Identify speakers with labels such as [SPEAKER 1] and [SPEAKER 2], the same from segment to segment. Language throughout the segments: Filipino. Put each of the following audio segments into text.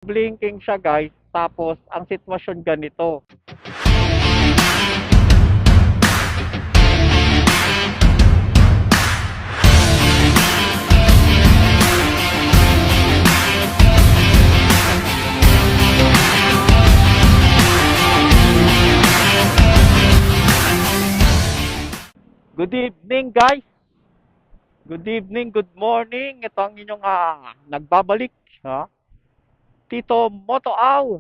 [SPEAKER 1] Naka-blinking siya guys, tapos ang sitwasyon ganito. Good evening guys. Good evening, good morning. Ito ang inyong nagbabalik, ha? Tito Moto Aw.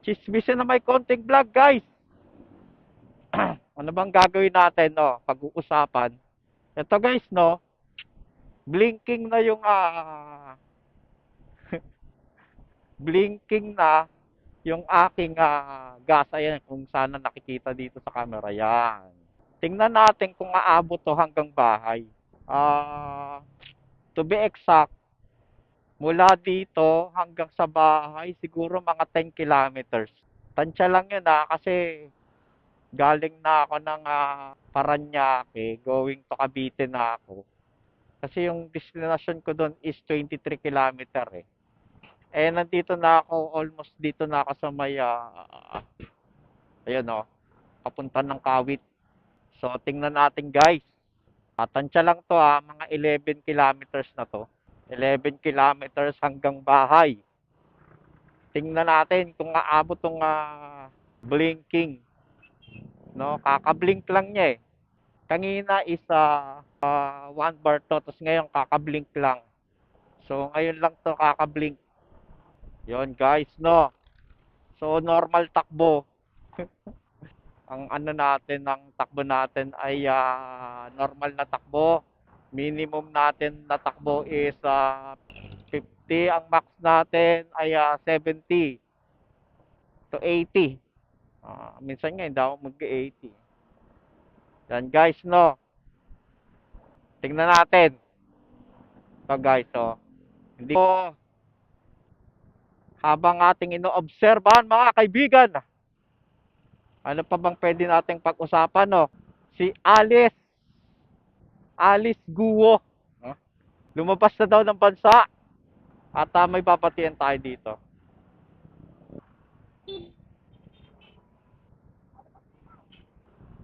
[SPEAKER 1] Chismisin na may konting vlog guys. Ano bang gagawin natin, no? Pag-uusapan. Ito guys, no? Blinking na yung blinking na yung aking gas. Ayan, kung sana nakikita dito sa camera. Yan. Tingnan natin kung aabot to hanggang bahay. To be exact, mula dito hanggang sa bahay, siguro mga 10 kilometers. Tansya lang yun kasi galing na ako ng Paranaque, going to Cavite na ako. Kasi yung destination ko doon is 23 kilometer eh. Nandito na ako, almost dito na ako sa may, ayun o, papunta ng Kawit. So, tingnan natin guys. Tansya lang to mga 11 kilometers na to. 11 kilometers hanggang bahay. Tingnan natin kung aabot tong blinking. No, kaka-blink lang niya eh. Kanina is 1 bar to, tapos ngayon kaka-blink lang. So ngayon lang to kaka-blink. Yon guys, no. So normal takbo. Ang takbo natin ay normal na takbo. Minimum natin na takbo is 50. Ang max natin ay 70 to 80. Minsan nga hindi ako mag-80. Yan guys, no. Tingnan natin. Ito guys, hindi ko habang ating inoobserbahan mga kaibigan. Ano pa bang pwede nating pag-usapan, no? Si Alice Guo. Lumabas na daw ng bansa. At may papatiyan tayo dito.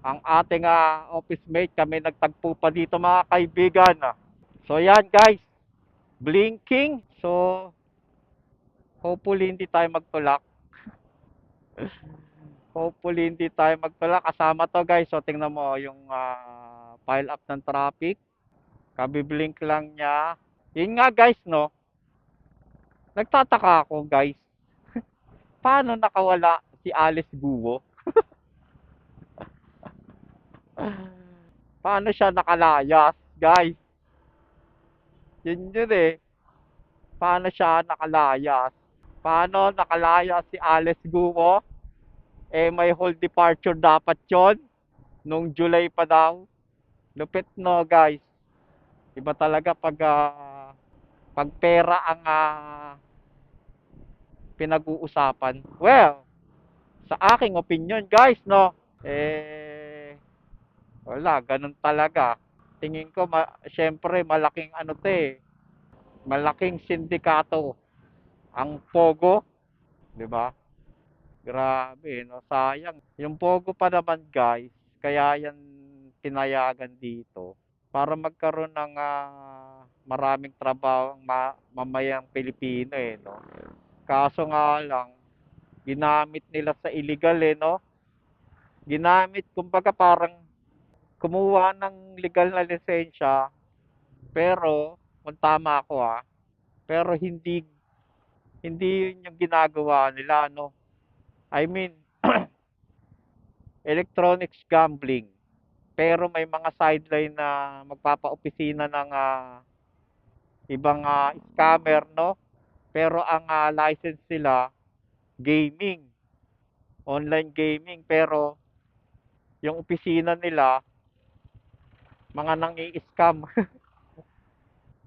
[SPEAKER 1] Ang ating office mate, kami nagtagpo pa dito mga kaibigan. So yan guys, blinking. So hopefully hindi tayo magtulak. Hopefully hindi tayo magtulak. Kasama to guys. So tingnan mo yung pile up ng traffic. Kabiblink lang niya. Yun nga guys, no. Nagtataka ako guys. Paano nakawala si Alice Guo? Paano siya nakalayas, guys? Yun eh. Paano siya nakalayas? Paano nakalayas si Alice Guo? May whole departure dapat yon nung July pa daw. Lupit no, guys. Iba talaga pag pera ang pinag-uusapan. Well, sa aking opinion, guys, no. Wala, ganun talaga. Tingin ko, syempre, malaking malaking sindikato ang Pogo, di ba? Grabe, no? Sayang. Yung Pogo pa naman, guys, kaya yan tinayagan dito para magkaroon ng maraming trabaho ang mamayang Pilipino, no? Kaso nga lang, ginamit nila sa illegal, no? Ginamit, kumbaga parang kumuha ng legal na lisensya, pero kung tama ako pero hindi yun yung ginagawa nila, no. I mean, electronics gambling. Pero may mga sideline na magpapa-opisina ng ibang scammer, no. Pero ang license nila gaming, online gaming, pero yung opisina nila mga nang-i-scam.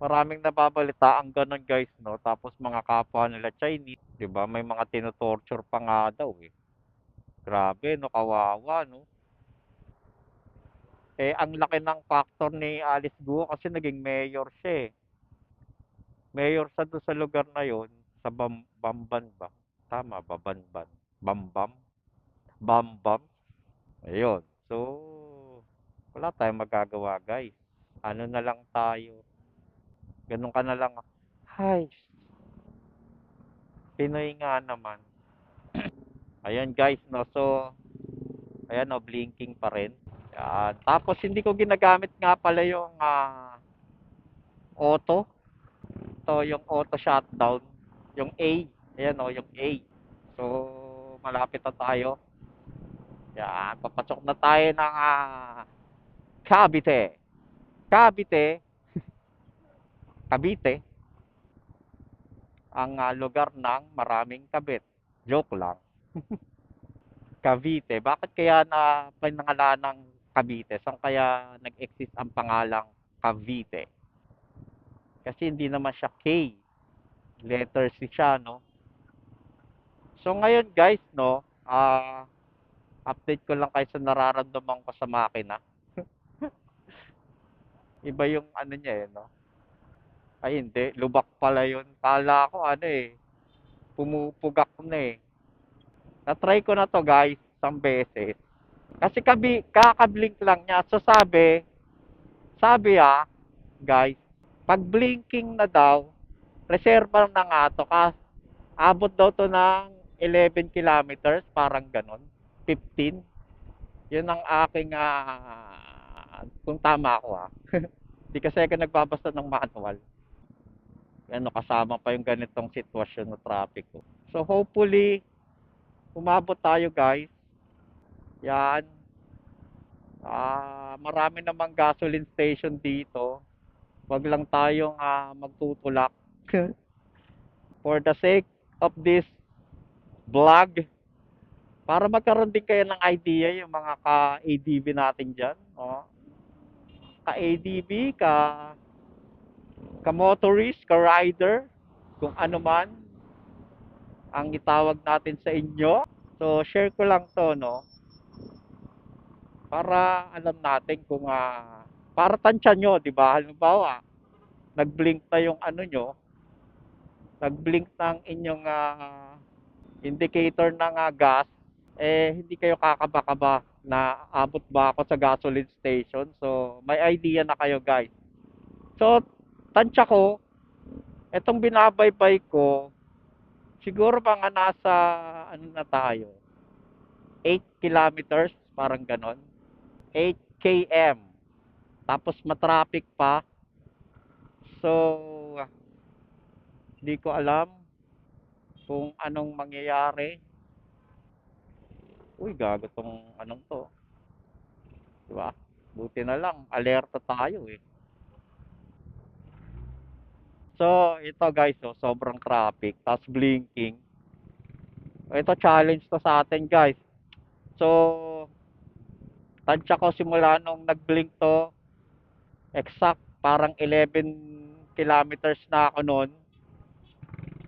[SPEAKER 1] Maraming nababalita ang ganun guys, no? Tapos mga kapwa nila Chinese, 'di ba? May mga tinotorture pa nga daw eh. Grabe, no, kawawa, no? Ang laki ng factor ni Alice Guo kasi naging mayor siya eh. Mayor sa doon sa lugar na 'yon. Sa Bamban ba? Tama ba? Banban? Bambam? Bambam? Ayun. So, wala tayong magagawa, guys. Ano na lang tayo. Ganun ka na lang. Hay, Pinoy nga naman. Ayan, guys, no. So, ayan, no, blinking pa rin. Yan. Tapos, hindi ko ginagamit nga pala yung auto. Ito, yung auto shutdown. Yung A. Ayan, no, yung A. So, malapit na tayo. Yan, papasok na tayo ng Cavite. Cavite, Cavite, ang lugar ng maraming kabit. Joke lang. Cavite. Bakit kaya na pinangalan ng Cavite? Saan kaya nag-exist ang pangalang Cavite? Kasi hindi naman siya K. Letter C siya, no? So ngayon guys, no, update ko lang kayo sa nararamdaman ko sa makina. Iba yung ano niya no? Ay hindi, lubak pala yun. Kala ko ano pumupugak na Na-try ko na to guys, isang beses. Kasi kakablink lang niya. So sabi guys, pag blinking na daw, reserva na nga to. Abot daw to ng 11 kilometers, parang ganon. 15. Yun ang aking, kung tama ako Hindi kasi ako nagbabasa ng manual. Ano, kasama pa yung ganitong sitwasyon na traffic ko. So hopefully, umabot tayo guys. Yan. Marami namang gasoline station dito. Wag lang tayong magtutulak. For the sake of this vlog, para magkaroon din kayo ng idea yung mga ka-ADV natin dyan. Oh. Ka-ADV, ka-motorist, ka-rider, kung ano man ang itawag natin sa inyo. So, share ko lang to, no? Para alam natin kung, para tansya nyo, di ba? Halimbawa, nag-blink na yung ano nyo, nag-blink ng inyong indicator ng gas, hindi kayo kakaba-kaba na abot ba ako sa gasoline station. So, may idea na kayo guys. So, tansya ko, itong binabaybay ko, siguro mga nasa, ano na tayo, 8 kilometers, parang ganon. 8 km. Tapos matraffic pa. So, hindi ko alam kung anong mangyayari. Uy, gago tong anong to. Diba? Buti na lang, alerto tayo So, ito guys, sobrang traffic, tapos blinking. Ito challenge to sa atin guys. So, tansya ko simula nung nag-blink to, exact parang 11 kilometers na ako noon.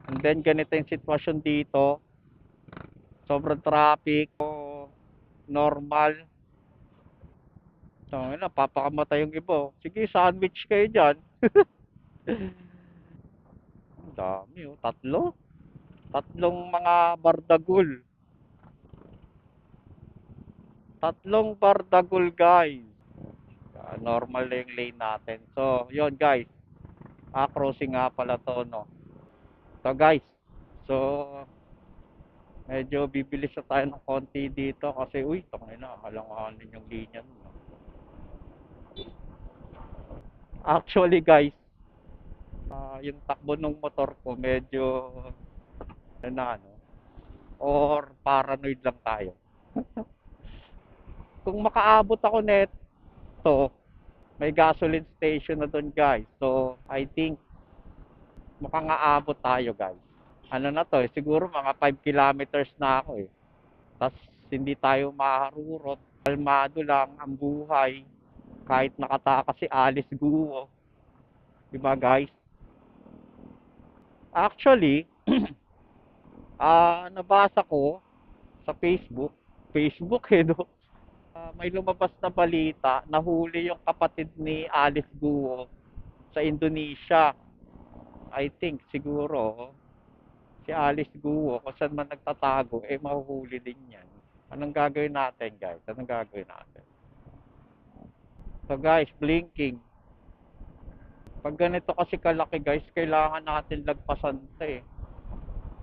[SPEAKER 1] And then ganito yung sitwasyon dito. Sobrang traffic. So, normal. So, napapakamatay yung iba. Sige, sandwich kayo dyan. Ang dami tatlo. Tatlong mga bardagul. Tatlong bardagul guys. Normal na yung lane natin. So, yon guys. Crossing nga pala to, no. So, guys. So, medyo bibilis na tayo ng konti dito kasi, uy, tangina, halanganin yung linya. No? Actually, guys, yung takbo ng motor ko medyo, ano, or paranoid lang tayo. Kung makaabot ako neto, may gasoline station na doon guys. So, I think, makakaabot tayo guys. Ano na to siguro mga 5 kilometers na ako Tapos, hindi tayo maharurot. Kalmado lang ang buhay. Kahit nakatakas si Alice Guo. Diba guys? Actually, nabasa ko sa Facebook. Facebook no? May lumabas na balita, nahuli yung kapatid ni Alice Guo sa Indonesia. I think siguro Si Alice Guo, kung saan man nagtatago, eh mahuhuli din yan. Anong gagawin natin, guys? Anong gagawin natin? So guys, blinking. Pag ganito kasi kalaki guys, kailangan natin lagpasan ito eh.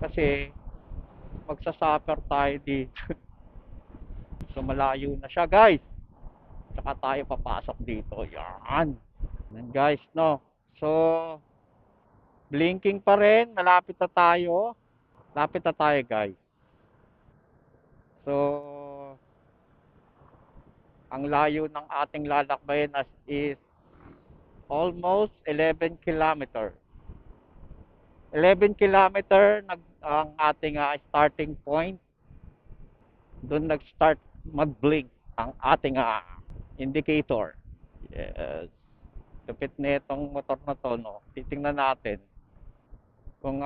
[SPEAKER 1] Kasi magsasuffer tayo dito. So malayo na siya guys. Tsaka tayo papasok dito. Yan. Yan guys, no. So, blinking pa rin. Malapit na tayo. Lapit na tayo guys. So, ang layo ng ating lalakbayin is almost 11 kilometer. 11 kilometer ang ating starting point. Doon nag-start mag-blink ang ating indicator. Yes. Kapit na itong motor na to, no? Titingnan natin kung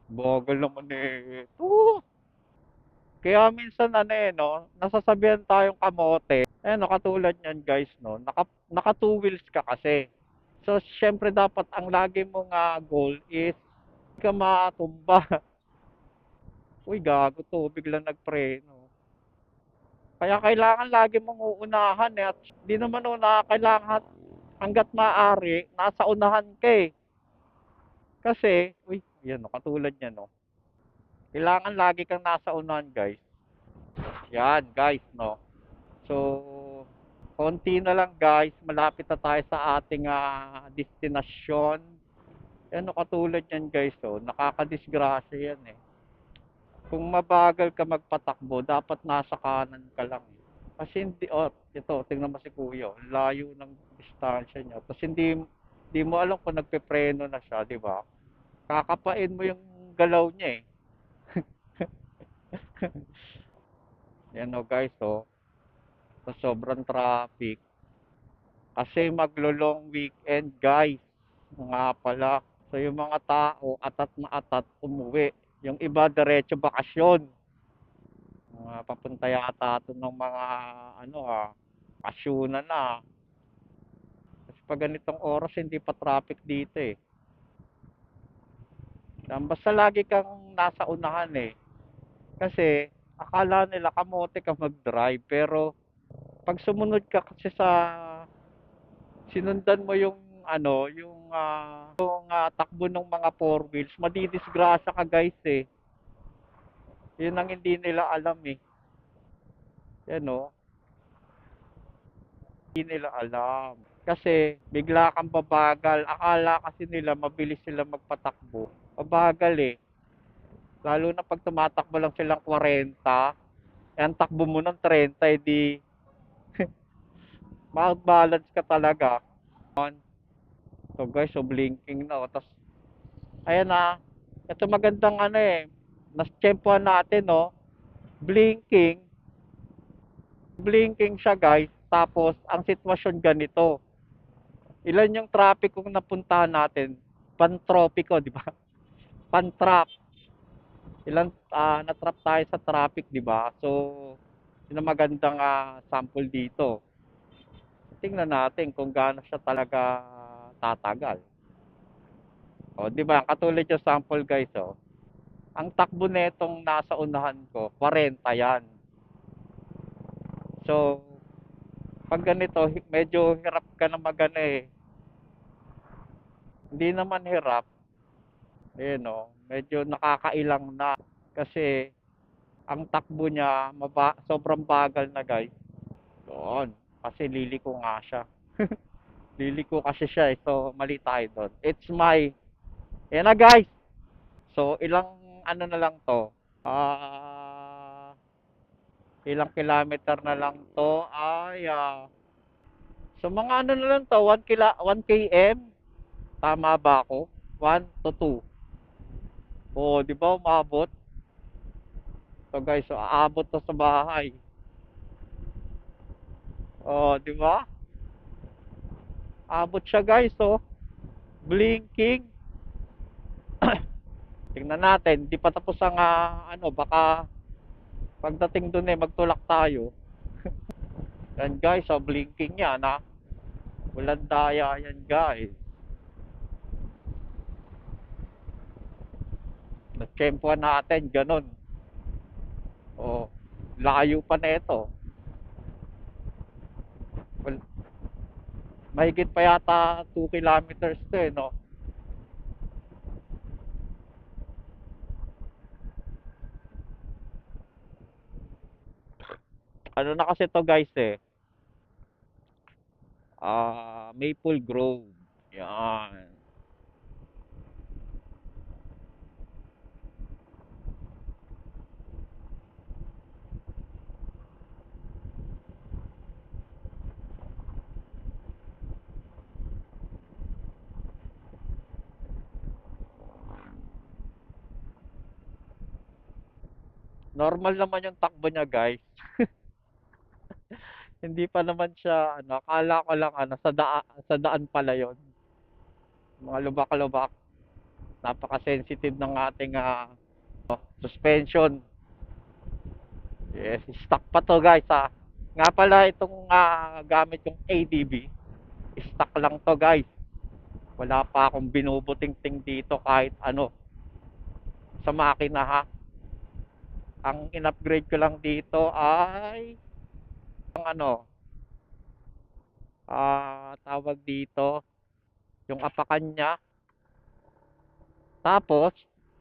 [SPEAKER 1] bogol naman eh. Kaya minsan no, nasasabihan tayong kamote. No, katulad niyan guys, no. Naka two wheels ka kasi. So, syempre dapat ang lagi mong goal is ka matumba. Uy, gago to, biglang nagpreno. Kaya kailangan lagi mong uunahan at di naman kailangan hanggat maaari, nasa unahan ka eh. Kasi, uy, yan no, katulad niyan no. Kailangan lagi kang nasa unahan guys. Yan guys no. So, konti na lang guys, malapit na tayo sa ating destinasyon. Yan no, katulad yan guys oh, nakakadisgrasya yan eh. Kung mabagal ka magpatakbo, dapat nasa kanan ka lang. Kasi hindi, ito, tingnan mo si Kuya, layo ng distansya niya. Tapos hindi mo alam kung nagpepreno na siya, di ba? Kakapain mo yung galaw niya eh. Yan o guys, sa sobrang traffic. Kasi maglo-long weekend guys. Nga pala. So yung mga tao, atat na atat, umuwi. Yung iba, diretso bakasyon. Papunta yata ito ng mga, kasyunan na. Kasi pag ganitong oras, hindi pa traffic dito eh. Basta lagi kang nasa unahan eh. Kasi, akala nila kamote ka mag-drive. Pero, pag sumunod ka kasi sinundan mo yung, takbo ng mga four wheels, madidisgrasya ka guys eh. Yun ang hindi nila alam eh. Yan o. Hindi nila alam. Kasi bigla kang babagal. Akala kasi nila mabilis sila magpatakbo. Babagal eh. Lalo na pag tumatakbo lang silang 40. Yan takbo mo ng 30, di mag-balance ka talaga. So guys, so blinking na. Tapos, ayan na. Ito magandang nas-tsempuhan natin no. Blinking. Blinking siya guys. Tapos, ang sitwasyon ganito. Ilan yung traffic kung napuntahan natin? Pantropiko, di ba? Pantrap. Ilan na-trap tayo sa traffic, di ba? So, yun ang magandang sample dito. Tingnan natin kung gaano siya talaga tatagal. O, di ba? Katulad yung sample guys, oh. Ang takbo netong nasa unahan ko, 40 yan. So, pag ganito, medyo hirap ka na magana eh. Hindi naman hirap. Medyo nakakailang na. Kasi, ang takbo niya, sobrang bagal na guys. Doon. Kasi liliko nga siya. Liliko kasi siya eh. So, mali tayo doon. It's my... Yan na guys. So, ilang na lang to. Ilang kilometer na lang to ay so mga na lang to 1 km. Tama ba ako? 1 to 2. Oh, di ba umabot? So guys, so aabot to sa bahay. Oh, di ba? Abot siya guys, oh. Blinking. Tingnan natin, di pa tapos ang baka pagdating doon magtulak tayo. Yan guys, so blinking yan walang daya yan guys. Natsyempohan natin, ganun. O, layo pa na ito. Well, mahigit pa yata 2 kilometers to eh, no? Ano na kasi to guys eh, Maple Grove. Yan. Normal naman yung takbo niya guys. Hindi pa naman siya, ano, akala ko lang, ano, sa daan pala yon. Mga lubak-lubak. Napaka-sensitive ng ating suspension. Yes, stock pa to guys ha. Nga pala itong gamit yung ADB. Stock lang to guys. Wala pa akong binubuting-ting dito kahit ano sa makina ha. Ang in-upgrade ko lang dito ay ang ano, tawag dito, yung apakan niya. Tapos,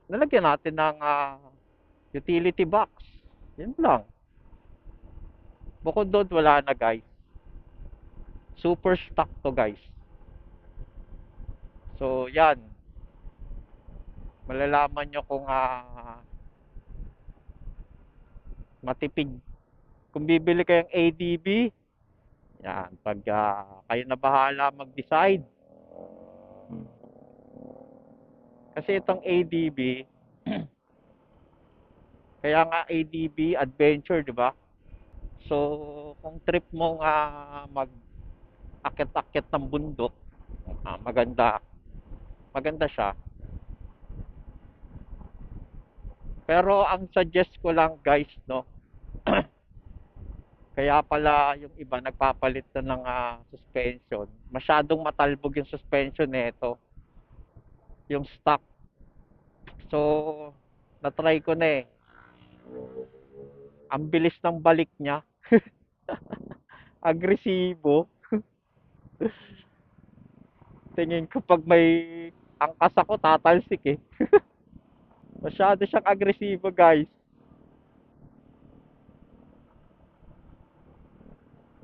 [SPEAKER 1] nalagyan natin ng utility box. Yun lang. Bukod doon, wala na guys. Super stock to guys. So, yan. Malalaman nyo kung matipid. Kung bibili kayong ADB, yan. Pag kayo na bahala mag-decide. Kasi itong ADB, kaya nga ADB Adventure, di ba? So, kung trip mo nga mag-akit-akit ng bundok, maganda. Maganda siya. Pero ang suggest ko lang guys, no, kaya pala yung iba nagpapalit na ng suspension. Masyadong matalbog yung suspension nito, yung stock. So, na-try ko na eh. Ang bilis ng balik niya. Agresibo. Tingin ko pag may angkas ako, tatalsik eh. Masyado siyang agresibo guys.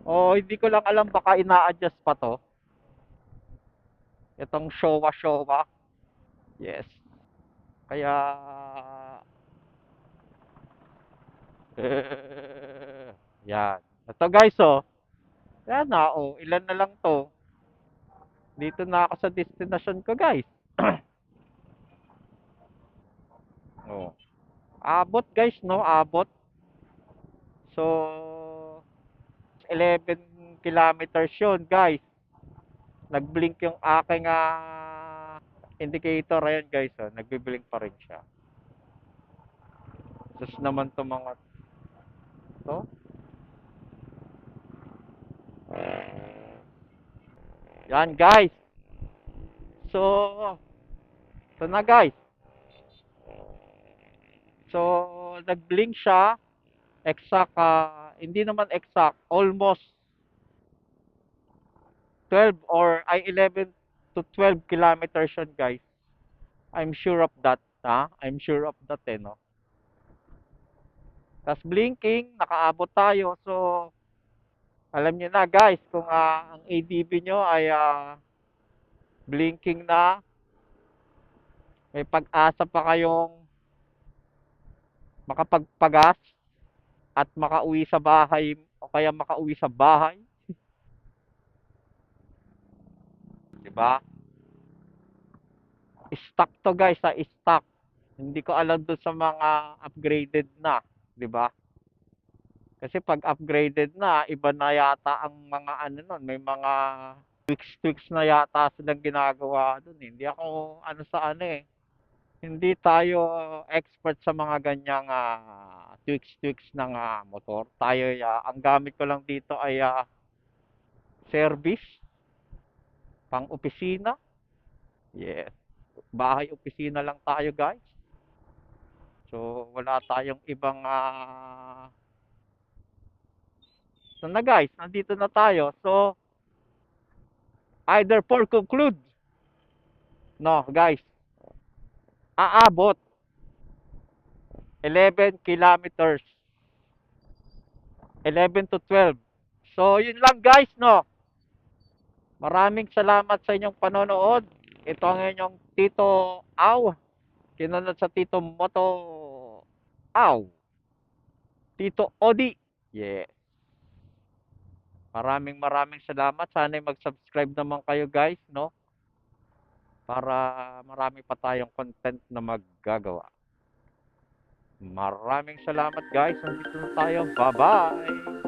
[SPEAKER 1] Oh, hindi ko lang alam baka ina-adjust pa to. Itong Showa. Yes. Kaya yan. Ito guys oh. Yan na oh, ilan na lang to. Dito na ako sa destination ko guys. Oh. Abot guys no, abot. So 11 kilometers yun guys. Nag-blink yung aking indicator. Ayan guys oh, nagbi-blink pa rin siya. Sus naman to mga to. Yan guys. So, ito na guys. So, nag-blink siya. Exact, hindi naman exact. Almost 12 or ay 11 to 12 kilometers yun guys. I'm sure of that. Ha? I'm sure of that eh, no? Tapos blinking, nakaabot tayo. So, alam niyo na guys, kung ang ADB nyo ay blinking na, may pag-asa pa kayong makapagpagas at makauwi sa bahay o kaya makauwi sa bahay, 'di ba? Stock to guys, stock. Hindi ko alam doon sa mga upgraded na, 'di ba? Kasi pag upgraded na, iba na yata ang mga ano nun, may mga tweaks na yata silang ginagawa doon. Hindi ako ano sa ano eh. Hindi tayo expert sa mga ganyang tweaks ng motor. Tayo, ang gamit ko lang dito ay service, pang opisina. Yes. Bahay opisina lang tayo guys. So, wala tayong ibang so na guys, nandito na tayo. So, either for conclude, no guys, aabot 11 kilometers, 11 to 12. So, yun lang guys, no. Maraming salamat sa inyong panonood. Ito ang inyong Tito Aw. Kinunod sa Tito Moto Aw. Tito Odi. Yeah. Maraming salamat. Sana mag-subscribe naman kayo guys, no? Para marami pa tayong content na maggagawa. Maraming salamat guys. Nandito na tayo. Bye-bye.